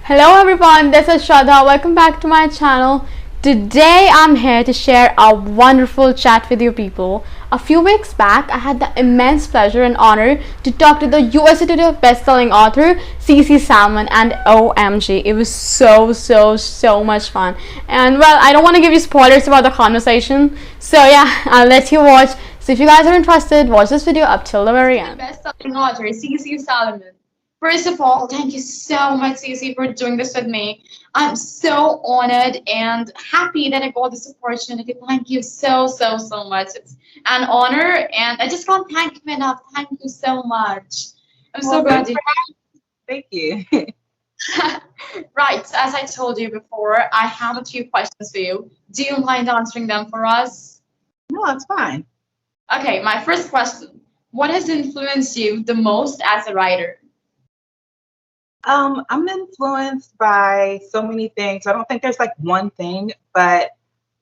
Hello everyone, this is Shraddha. Welcome back to my channel. Today I'm here to share a wonderful chat with you people. A few weeks back, I had the immense pleasure and honor to talk to the USA Today best-selling author CC Salmon, and OMG, it was so much fun. And well, I don't want to give you spoilers about the conversation, so yeah, I'll let you watch. So if you guys are interested, watch this video up till the very end. Best-selling author CC Salmon. First of all, thank you so much, Cece, for doing this with me. I'm so honored and happy that I got this opportunity. Thank you so much. It's an honor, and I just can't thank you enough. Thank you so much. I'm so glad you. Thank you. Right, as I told you before, I have a few questions for you. Do you mind answering them for us? No, it's fine. Okay, my first question. What has influenced you the most as a writer? I'm influenced by so many things. I don't think there's like one thing, but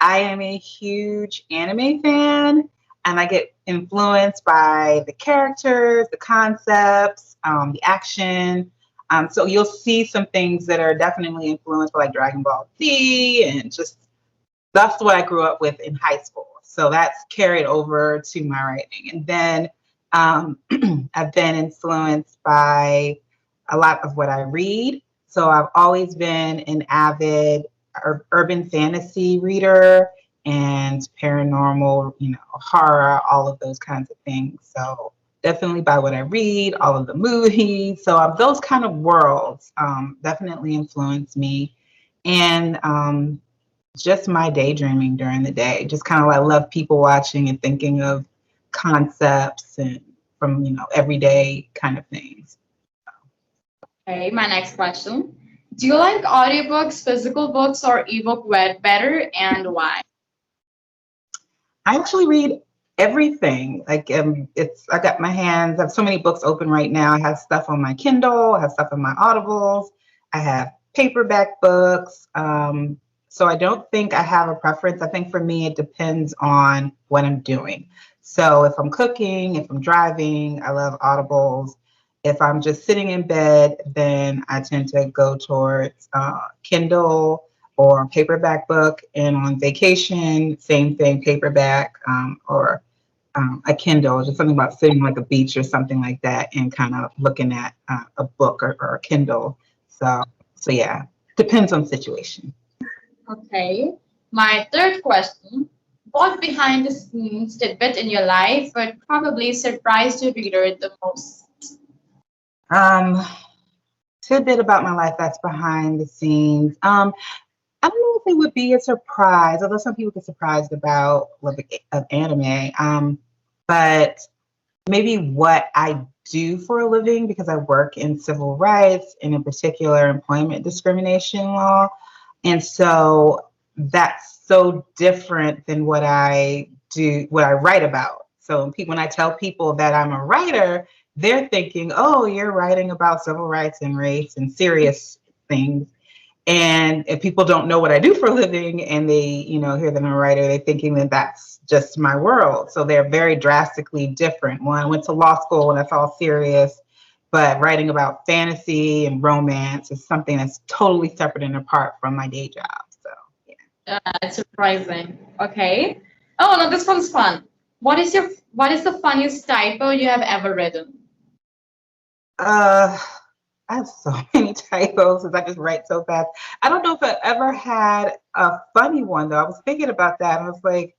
I am a huge anime fan, and I get influenced by the characters, the concepts, the action. So you'll see some things that are definitely influenced by like Dragon Ball Z, and just that's what I grew up with in high school. So that's carried over to my writing. And then I've been influenced by a lot of what I read. So I've always been an avid urban fantasy reader and paranormal, horror, all of those kinds of things. So definitely by what I read, all of the movies. So those kind of worlds definitely influence me. And just my daydreaming during the day. Just kind of I love people watching and thinking of concepts and from, everyday kind of things. Okay, my next question. Do you like audiobooks, physical books, or ebook read better, and why? I actually read everything. Like I got my hands, I have so many books open right now. I have stuff on my Kindle, I have stuff on my Audibles, I have paperback books. So I don't think I have a preference. I think for me, it depends on what I'm doing. So if I'm cooking, if I'm driving, I love Audibles. If I'm just sitting in bed, then I tend to go towards Kindle or paperback book. And on vacation, same thing, paperback or a Kindle, just something about sitting like a beach or something like that and kind of looking at a book or a Kindle. So yeah, depends on situation. Okay, my third question. What behind the scenes tidbit in your life would probably surprise the reader the most? Tidbit about my life that's behind the scenes. I don't know if it would be a surprise, although some people get surprised about of anime. But maybe what I do for a living, because I work in civil rights and in particular employment discrimination law. And so that's so different than what I do, what I write about. So when I tell people that I'm a writer, they're thinking, oh, you're writing about civil rights and race and serious things. And if people don't know what I do for a living and they, hear that I'm a writer, they're thinking that that's just my world. So they're very drastically different. One went to law school and that's all serious, but writing about fantasy and romance is something that's totally separate and apart from my day job. So yeah. It's surprising. Okay. Oh no, this one's fun. What is the funniest typo you have ever written? I have so many typos because I just write so fast. I don't know if I ever had a funny one though. I was thinking about that. I was like,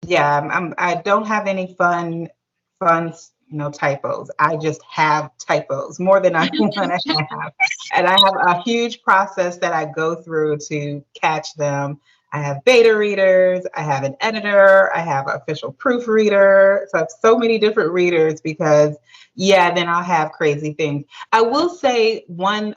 yeah, I don't have any fun, typos. I just have typos more than I want to have, and I have a huge process that I go through to catch them. I have beta readers, I have an editor, I have an official proofreader. So I have so many different readers because, yeah, then I'll have crazy things. I will say one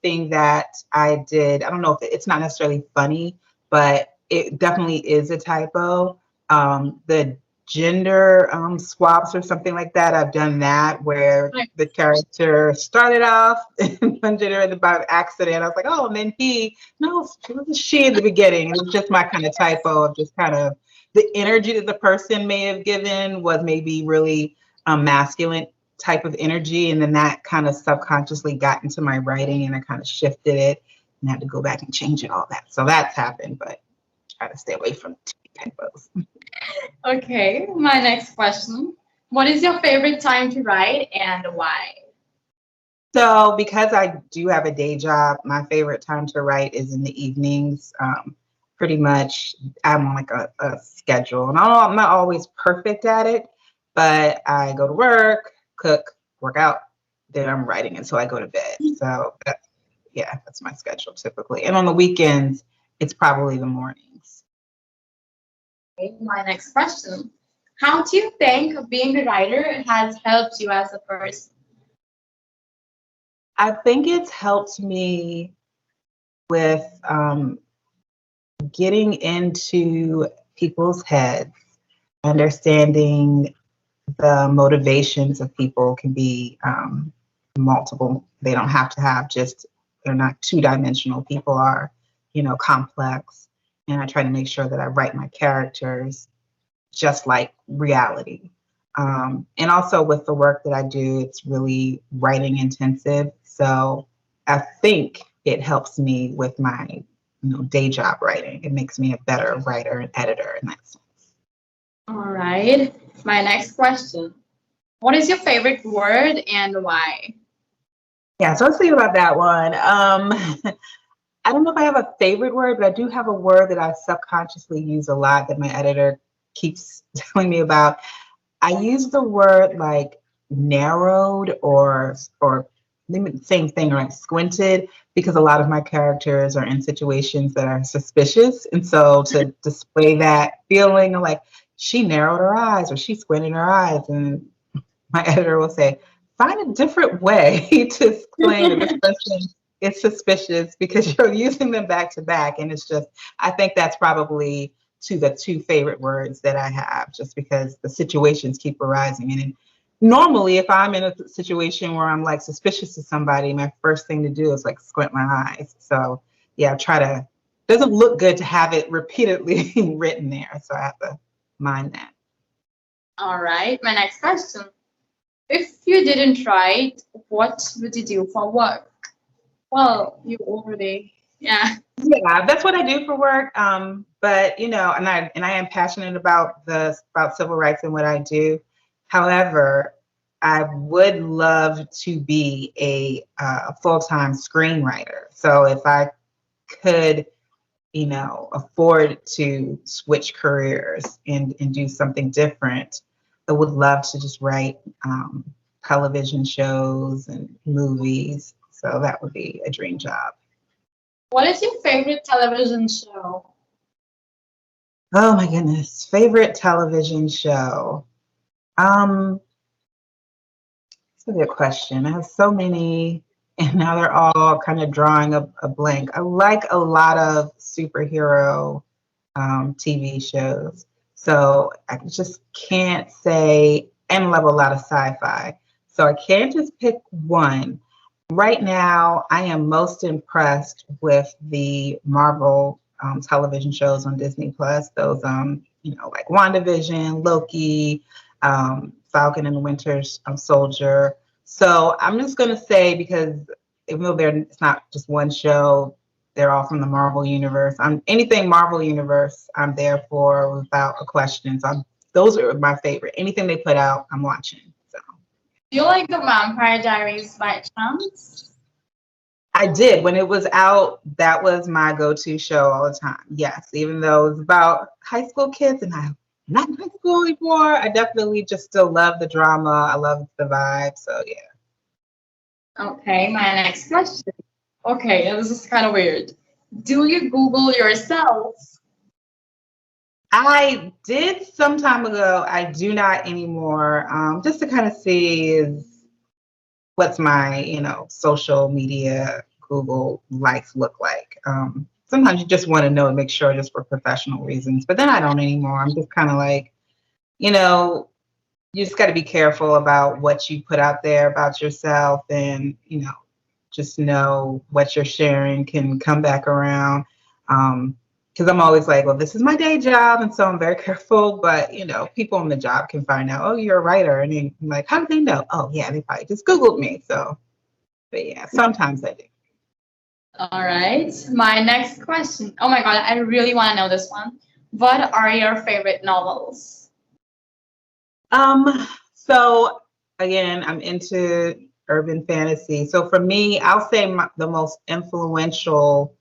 thing that I did, I don't know if it's not necessarily funny, but it definitely is a typo. The gender swaps or something like that. I've done that where the character started off in one gender and by accident. I was like, oh, and then it was a she in the beginning. It was just my kind of typo of just kind of the energy that the person may have given was maybe really masculine type of energy, and then that kind of subconsciously got into my writing, and I kind of shifted it and had to go back and change it, all that. So that's happened, but try to stay away from typos. Okay, my next question. What is your favorite time to write and why? So because I do have a day job, my favorite time to write is in the evenings. Pretty much I'm on like a schedule, and I'm not always perfect at it, but I go to work, cook, work out, then I'm writing until I go to bed. So that's my schedule typically. And on the weekends, it's probably the mornings. Okay, my next question. How do you think being a writer has helped you as a person? I think it's helped me with getting into people's heads, understanding the motivations of people can be multiple. They don't have to have just, they're not two-dimensional. People are, complex. And I try to make sure that I write my characters just like reality. And also with the work that I do, it's really writing intensive. So I think it helps me with my day job writing. It makes me a better writer and editor in that sense. All right. My next question. What is your favorite word and why? Yeah, so let's think about that one. I don't know if I have a favorite word, but I do have a word that I subconsciously use a lot that my editor keeps telling me about. I use the word like narrowed or same thing, right? Squinted, because a lot of my characters are in situations that are suspicious. And so to display that feeling of like, she narrowed her eyes or she squinted her eyes, and my editor will say, find a different way to explain that this person is suspicious because you're using them back to back. And it's just, I think that's probably the two favorite words that I have, just because the situations keep arising. And normally, if I'm in a situation where I'm like suspicious of somebody, my first thing to do is like squint my eyes. So yeah, doesn't look good to have it repeatedly written there. So I have to mind that. All right. My next question. If you didn't write, what would you do for work? Well, you already, yeah. Yeah, that's what I do for work. But and I am passionate about civil rights and what I do. However, I would love to be a full-time screenwriter. So if I could, afford to switch careers and do something different, I would love to just write television shows and movies. So that would be a dream job. What is your favorite television show? Oh my goodness, favorite television show. That's a good question. I have so many, and now they're all kind of drawing a blank. I like a lot of superhero TV shows. So I just can't say, and I love a lot of sci-fi. So I can't just pick one. Right now, I am most impressed with the Marvel television shows on Disney Plus. Those, like WandaVision, Loki, Falcon and the Winter Soldier. So I'm just going to say, because even though it's not just one show, they're all from the Marvel universe. Anything Marvel universe, I'm there for without a question. So those are my favorite. Anything they put out, I'm watching. So. Do you like the Vampire Diaries by chance? I did. When it was out, that was my go-to show all the time. Yes, even though it was about high school kids and I'm not in high school anymore, I definitely just still love the drama. I love the vibe. So yeah. Okay, my next question. Okay, this is kind of weird. Do you Google yourself? I did some time ago. I do not anymore. Just to kind of see what's my, social media Google life look like. Sometimes you just want to know and make sure just for professional reasons, but then I don't anymore. I'm just kind of like, you just got to be careful about what you put out there about yourself, and, just know what you're sharing can come back around. because I'm always like, well, this is my day job, and so I'm very careful. But people on the job can find out, oh, you're a writer, and I'm like, how do they know? Oh, yeah, they probably just Googled me. So, but yeah, sometimes I do. All right. My next question. Oh my God, I really want to know this one. What are your favorite novels? So again, I'm into urban fantasy. So for me, I'll say the most influential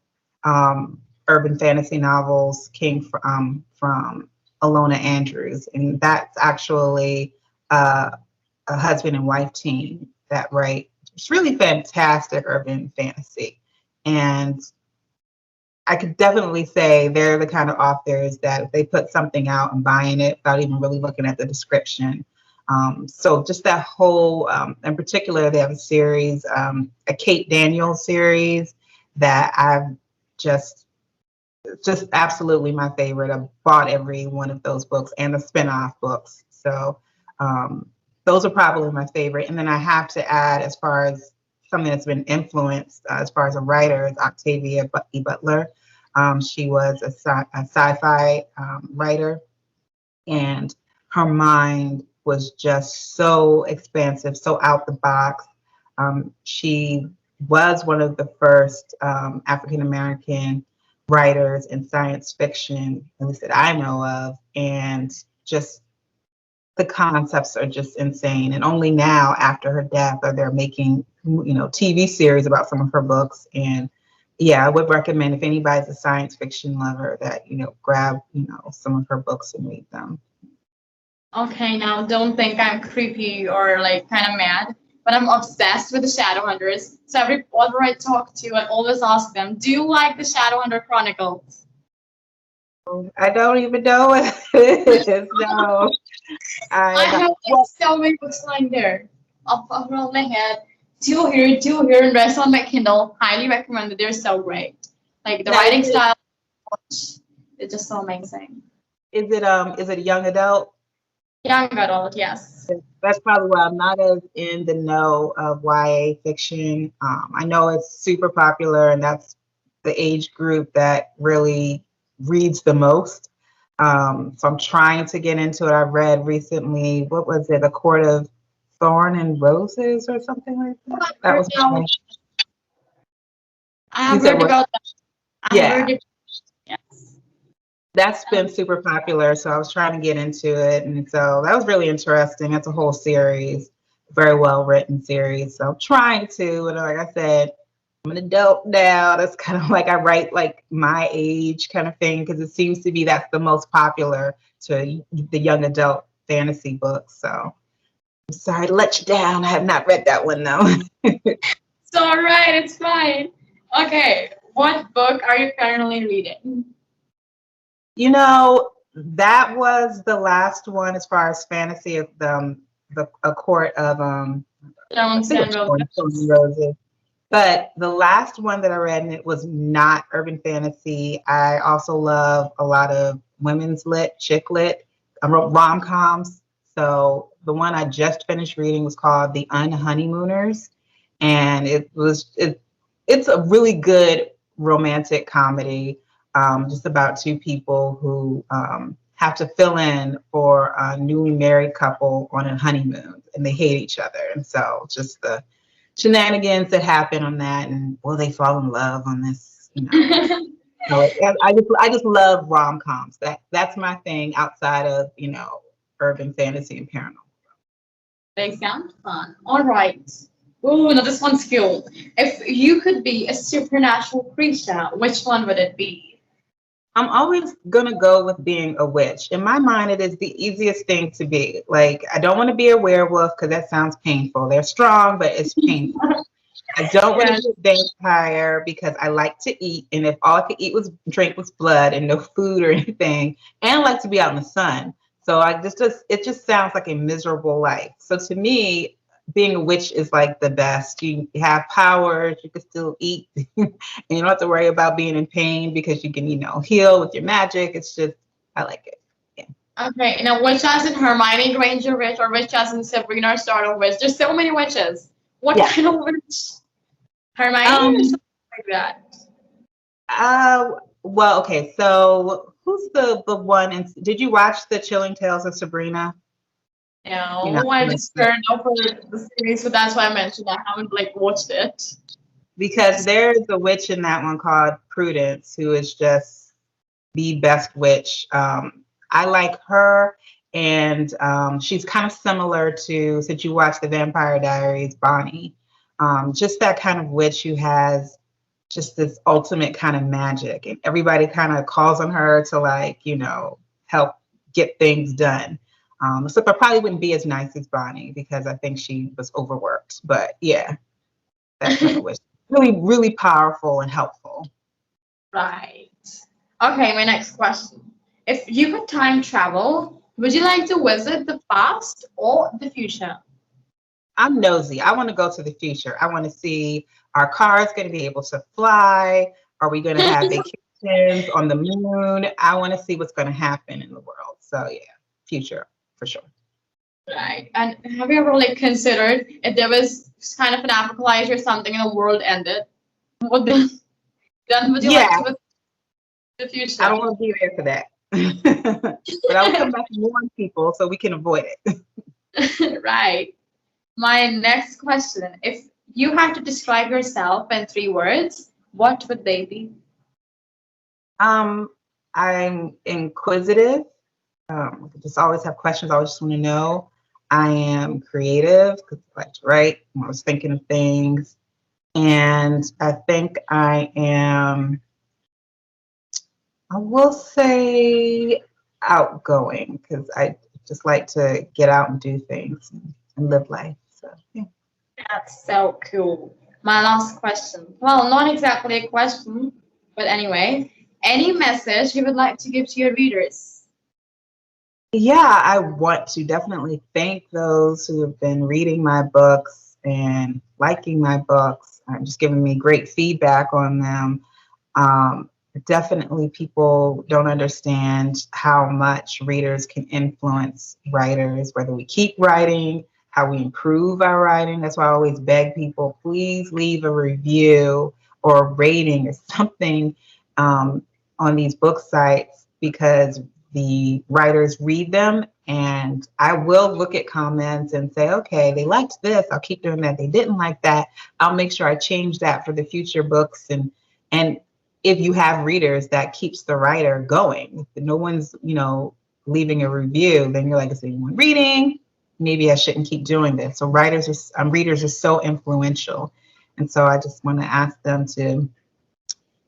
urban fantasy novels came from Alona Andrews, and that's actually a husband and wife team that write. It's really fantastic urban fantasy, and I could definitely say they're the kind of authors that if they put something out, I'm buying it without even really looking at the description. So just that whole, in particular, they have a series, a Kate Daniels series that I've just absolutely my favorite. I've bought every one of those books and the spinoff books. So those are probably my favorite. And then I have to add, as far as something that's been influenced as far as a writer, is Octavia E. Butler. She was a sci-fi writer, and her mind was just so expansive, so out the box. She was one of the first African American writers in science fiction, at least that I know of, and just the concepts are just insane. And only now, after her death, are they making TV series about some of her books. And yeah, I would recommend, if anybody's a science fiction lover, that grab some of her books and read them. Okay, now don't think I'm creepy or like kind of mad, but I'm obsessed with the Shadowhunters. So every author I talk to, I always ask them, do you like the Shadowhunter Chronicles? I don't even know what it is. No. I have like so many books lying there up around my head. Two here, and rest on my Kindle. Highly recommended. They're so great. Like the writing style, it's just so amazing. Is it a young adult? Young adult, yes. That's probably why I'm not as in the know of YA fiction. I know it's super popular, and that's the age group that really reads the most. So I'm trying to get into it. I read recently, what was it, A Court of Thorn and Roses or something like that? That was I have heard about that. Yeah. Yes. That's been super popular, so I was trying to get into it, and so that was really interesting. It's a whole series, very well written series. So I'm trying to, and like I said, I'm an adult now. That's kind of like I write like my age kind of thing, because it seems to be that's the most popular to the young adult fantasy books. So I'm sorry to let you down. I have not read that one though. It's all right. It's fine. Okay, what book are you currently reading? That was the last one as far as fantasy of A Court of Thorns and Roses. But the last one that I read, and it was not urban fantasy. I also love a lot of women's lit, chick lit, rom-coms. So the one I just finished reading was called The Unhoneymooners, and it's a really good romantic comedy. Just about two people who have to fill in for a newly married couple on a honeymoon, and they hate each other. And so just the shenanigans that happen on that, and will they fall in love on this? I just love rom-coms. That's my thing outside of urban fantasy and paranormal. They sound fun. All right. Ooh, now this one's cool. If you could be a supernatural creature, which one would it be? I'm always going to go with being a witch. In my mind, it is the easiest thing to be. Like, I don't want to be a werewolf because that sounds painful. They're strong, but it's painful. I don't want to be a vampire because I like to eat. And if all I could drink was blood and no food or anything, and I like to be out in the sun. So it just sounds like a miserable life. So to me, being a witch is like the best. You have powers, you can still eat, and you don't have to worry about being in pain because you can, heal with your magic. It's just, I like it. Yeah. Okay, now witch as in Hermione Granger witch, or witch as in Sabrina Startle witch? There's so many witches. What kind of witch? Hermione or something like that? Well, okay, so who's the one? And did you watch the Chilling Tales of Sabrina? You're not No, I familiar just with- turned over the series, so that's why I mentioned I haven't like watched it. because there's a witch in that one called Prudence, who is just the best witch. I like her, and she's kind of similar to, since you watch the Vampire Diaries, Bonnie. Just that kind of witch who has just this ultimate kind of magic, and everybody kind of calls on her to, like, help get things done. Except I probably wouldn't be as nice as Bonnie because I think she was overworked. But yeah, that's kind of witch. Really, really powerful and helpful. Right. Okay, my next question. If you could time travel, would you like to visit the past or the future? I'm nosy. I want to go to the future. I want to see, are cars going to be able to fly? Are we going to have vacations on the moon? I want to see what's going to happen in the world. So yeah, future for sure. Right. And have you ever like considered if there was kind of an apocalypse or something and the world ended? What then would you like Yeah. to visit the future? I don't want to be there for that. But I'll come back and warn people so we can avoid it. Right. My next question. If you had to describe yourself in 3 words, what would they be? I'm inquisitive. I just always have questions. I always just want to know. I am creative because I like to write. I'm always thinking of things. And I think I will say outgoing because I just like to get out and do things and live life. So yeah. That's so cool. My last question. Well, not exactly a question, but anyway, any message you would like to give to your readers? Yeah, I want to definitely thank those who have been reading my books and liking my books, just giving me great feedback on them. Definitely people don't understand how much readers can influence writers, whether we keep writing, how we improve our writing. That's why I always beg people, please leave a review or a rating or something on these book sites, because the writers read them, and I will look at comments and say, okay, they liked this, I'll keep doing that. They didn't like that, I'll make sure I change that for the future books. And if you have readers, that keeps the writer going. If no one's, leaving a review, then you're like, is anyone reading? Maybe I shouldn't keep doing this. So readers are so influential. And so I just want to ask them to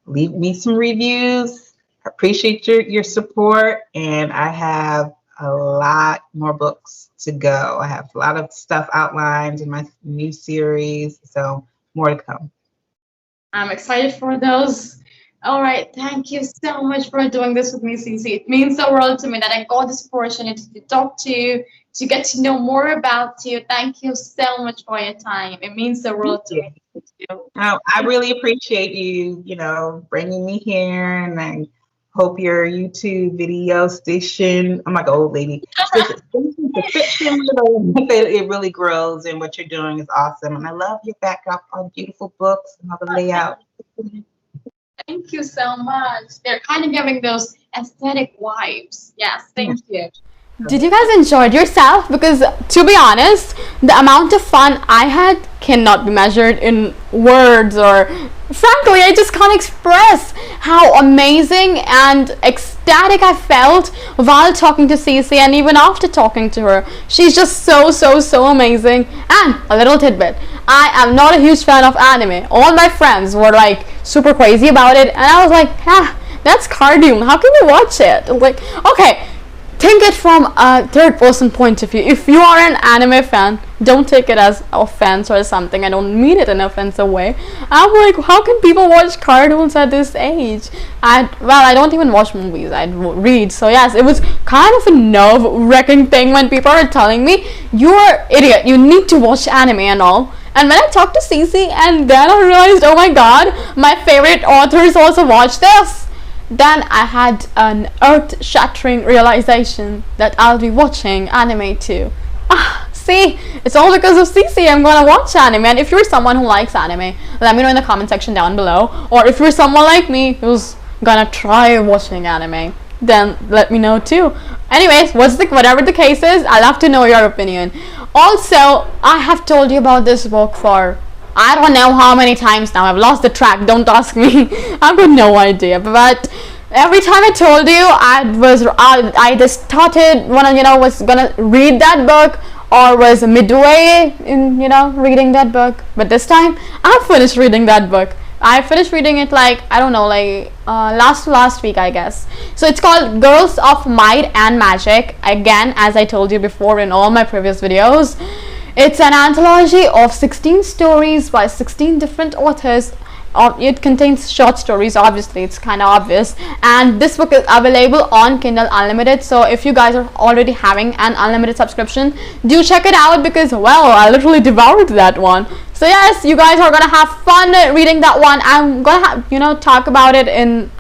leave me some reviews. I appreciate your support, and I have a lot more books to go. I have a lot of stuff outlined in my new series, so more to come. I'm excited for those. All right, thank you so much for doing this with me, Cece. It means the world to me that I got this opportunity to talk to you, to get to know more about you. Thank you so much for your time. It means the world to me. Oh, I really appreciate you, bringing me here, and I hope your YouTube video station, I'm like an old lady, it really grows, and what you're doing is awesome. And I love your backdrop, all the beautiful books and all the layout. Thank you so much. They're kind of giving those aesthetic vibes. Yes, thank you. Did you guys enjoy yourself? Because to be honest, the amount of fun I had cannot be measured in words, or frankly, I just can't express how amazing and ecstatic I felt while talking to Cece, and even after talking to her. She's just so amazing. And a little tidbit, I am not a huge fan of anime. All my friends were like super crazy about it, and I was like, that's cartoon, how can you watch it? Like, okay, think it from a third person point of view. If you are an anime fan, don't take it as offense or something. I don't mean it in an offensive way. I'm like, how can people watch cartoons at this age? I don't even watch movies, I read. So yes, it was kind of a nerve-wracking thing when people are telling me, you're an idiot, you need to watch anime and all. And when I talked to Cece, and then I realized, oh my god, my favorite authors also watch this. Then I had an earth-shattering realization that I'll be watching anime too. See, it's all because of Cece I'm gonna watch anime. And if you're someone who likes anime, let me know in the comment section down below. Or if you're someone like me who's gonna try watching anime, then let me know too. Anyways, whatever the case is, I love to know your opinion. Also, I have told you about this book for I don't know how many times now. I've lost the track. Don't ask me. I've got no idea. But every time I told you, I just started when I was gonna read that book, or was midway in reading that book. But this time I finished reading that book. I finished reading it like I don't know, like last week, I guess. So it's called Girls of Might and Magic. Again, as I told you before in all my previous videos, it's an anthology of 16 stories by 16 different authors. It contains short stories, obviously, it's kind of obvious, and this book is available on Kindle Unlimited. So if you guys are already having an unlimited subscription, do check it out, because well, I literally devoured that one. So yes, you guys are gonna have fun reading that one. I'm gonna talk about it in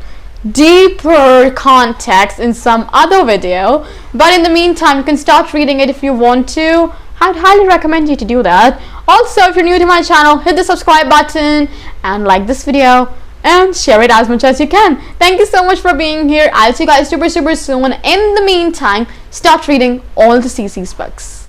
deeper context in some other video, but in the meantime, you can start reading it if you want to. I'd highly recommend you to do that. Also, if you're new to my channel, hit the subscribe button and like this video and share it as much as you can. Thank you so much for being here. I'll see you guys super soon. In the meantime, start reading all the CC's books.